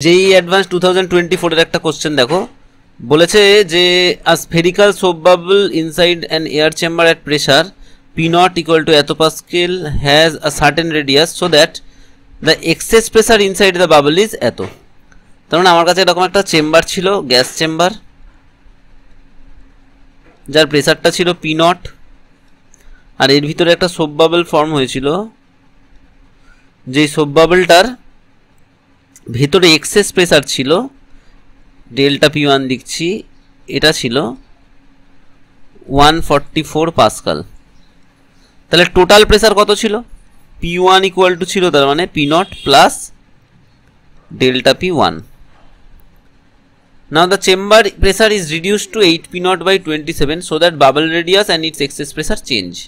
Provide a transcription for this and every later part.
যেই অ্যাডভান্স 2024 এর একটা কোশ্চেন দেখো, বলেছে যে আ spherical soap bubble inside an air chamber at pressure P naught equal to এত pascal has a certain radius so that the excess pressure inside the bubble is এত। তার মানে আমার কাছে এরকম একটা চেম্বার ছিল, গ্যাস চেম্বার, যার প্রেসারটা ছিল P naught, আর এর ভিতরে একটা সোপ বাবল ফর্ম হয়েছিল, যেই সোপ বাবলটার ভেতরে এক্সেস প্রেসার ছিল ডেল্টা P1 লিখছি, এটা ছিল 144 পাস্কাল। তাহলে টোটাল প্রেসার কত ছিল? P1 ইকুয়াল টু ছিল তার মানে P naught plus delta P1। Now the chamber pressure is reduced to 8 P naught by 27 so that bubble radius and its excess pressure change।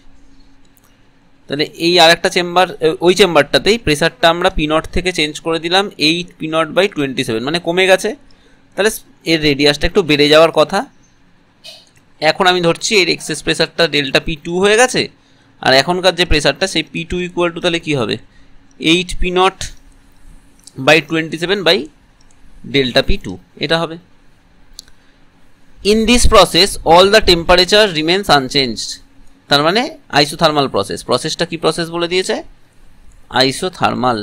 তাহলে এই আরেকটা চেম্বার, ওই চেম্বারটাতেই প্রেসারটা আমরা P naught থেকে চেঞ্জ করে দিলাম 8 P naught by 27, মানে কমে গেছে। তাহলে এর রেডিয়াসটা একটু বেড়ে যাওয়ার কথা। এখন আমি ধরছি এর এক্সেস প্রেসারটা ডেল্টা P2 হয়ে গেছে, আর এখনকার যে প্রেসারটা সেই P2 ইকুয়াল টু তাহলে কী হবে 8 P naught by 27 by delta P2, এটা হবে। In this process all the temperature remains unchanged. তার মানে আইসোথার্মাল প্রসেস। প্রসেসটা কি প্রসেস বলে দিয়েছে? Isothermal.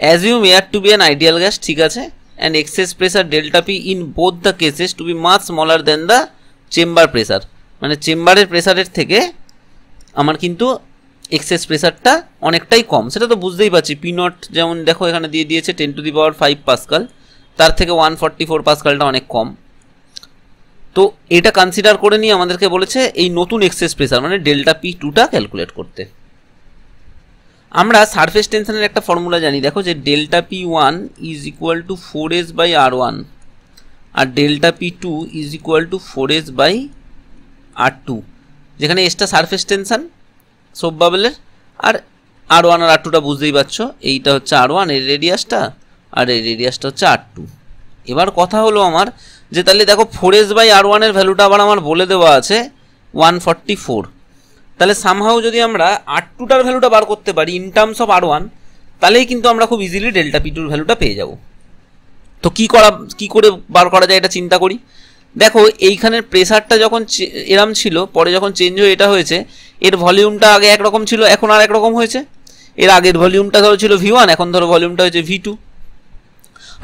Assume air to be an ideal gas, ঠিক আছে, and excess pressure delta P in both the cases to be much smaller than the chamber pressure. মানে চেম্বারের প্রেসারের থেকে আমার কিন্তু এক্সেস প্রেসারটা অনেকটাই কম, সেটা তো বুঝতেই পারছি। P naught যেমন দেখো এখানে দিয়ে দিয়েছে 10⁵ পাস্কাল, তার থেকে 144 পাস্কালটা অনেক কম। তো এটা কনসিডার করে নিয়ে আমাদেরকে বলেছে এই নতুন এক্সেস প্রেসার মানে ডেল্টা P2টা ক্যালকুলেট করতে। আমরা সারফেস টেনশনের একটা ফর্মুলা জানি, দেখো যে delta P1 is equal to 4s by R1 আর delta P2 is equal to 4s by R2, যেখানে এসটা সারফেস টেনশন সোপ বাবলের, আর R1 আর R2টা বুঝতেই পারছো, এইটা হচ্ছে R1 এর রেডিয়াসটা, আর এই রেডিয়াসটা হচ্ছে R2। এবার কথা হলো আমার যে তাহলে দেখো 4s বাই R1 এর ভ্যালুটা আবার আমার বলে দেওয়া আছে 144। তাহলে সামহাউ যদি আমরা R2টার ভ্যালুটা বার করতে পারি ইন টার্মস অফ R1, তাহলেই কিন্তু আমরা খুব ইজিলি ডেল্টা P2র ভ্যালুটা পেয়ে যাব। তো কি করে বার করা যায় এটা চিন্তা করি। দেখো এইখানের প্রেসারটা যখন এরম ছিল, পরে যখন চেঞ্জ হয়ে এটা হয়েছে, এর ভলিউমটা আগে একরকম ছিল, এখন আর একরকম হয়েছে। এর আগের ভলিউমটা ধরো ছিল V1, এখন ধরো ভলিউমটা হয়েছে V2।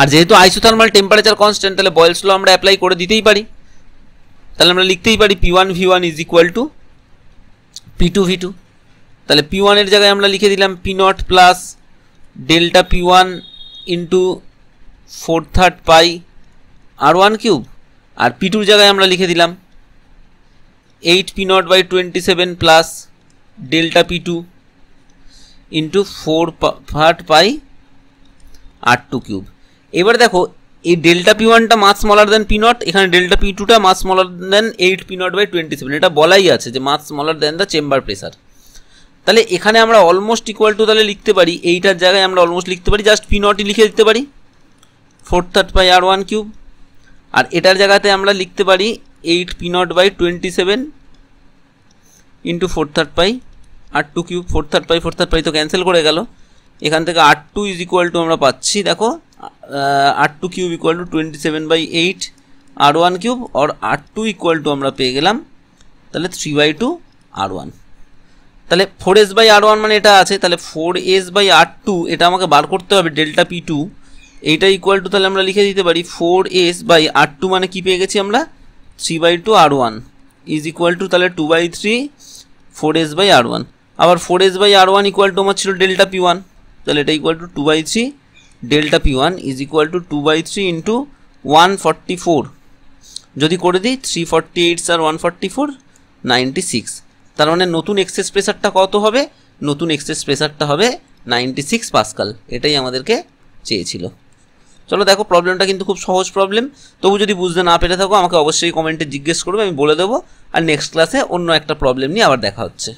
আর যেহেতু আইসোথার্মাল টেম্পারেচার কনস্ট্যান্ট, তাহলে বয়েলস ল আমরা অ্যাপ্লাই করে দিতেই পারি। তাহলে আমরা লিখতেই পারি P1 V1 is equal two P2 V2। তাহলে P1 এর জায়গায় আমরা লিখে দিলাম P naught plus delta P1 into 4/3 pi R1 cube, আর P2র জায়গায় আমরা লিখে দিলাম 8 P naught by 27 plus delta P2 into 4/3 pi R2 cube. এবার দেখো এই ডেল্টা P1টা much smaller than P naught, এখানে ডেল্টা P2টা much smaller than 8 P naught by 27, এটা বলাই আছে যে much smaller than the chamber pressure. তাহলে এখানে আমরা অলমোস্ট ইকুয়াল টু তাহলে লিখতে পারি, এইটার জায়গায় আমরা অলমোস্ট লিখতে পারি জাস্ট P naught লিখে দিতে পারি 4/3 পাই R1 কিউব, আর এটার জায়গাতে আমরা লিখতে পারি 8 P naught by 27 into 4/3 pi R2 cube. 4/3 pi তো ক্যান্সেল করে গেল, এখান থেকে R2 ইজ ইকুয়াল টু আমরা পাচ্ছি দেখো R2 cube equal to 27/8 R1 cube, আর R2 ইকুয়াল টু আমরা পেয়ে গেলাম তাহলে 3/2 R1। তাহলে 4s বাই R1 মানে এটা আছে, তাহলে 4s বাই R2 এটা আমাকে বার করতে হবে ডেল্টা P2, এইটা ইকুয়াল টু তাহলে আমরা লিখে দিতে পারি 4s বাই R2 মানে কি পেয়ে গেছি আমরা 3/2 R1 ইজ ইকুয়াল টু তাহলে 2/3 4s বাই R1। আবার 4s by R1 equal to আমার ছিল ডেল্টা P1, তাহলে এটা equal to 2/3 delta P1 is equal two 2/3 into 144। যদি করে দিই 348 আর 144 96। তার মানে নতুন এক্সেস প্রেসারটা কত হবে? নতুন এক্সেস প্রেসারটা হবে 96 পাস্কাল। এটাই আমাদেরকে চেয়েছিল। চলো দেখো প্রবলেমটা কিন্তু খুব সহজ প্রবলেম, তবু যদি বুঝতে না পেরে থাকো আমাকে অবশ্যই কমেন্টে জিজ্ঞেস করবে, আমি বলে দেবো। আর নেক্সট ক্লাসে অন্য একটা প্রবলেম নিয়ে আবার দেখা হচ্ছে।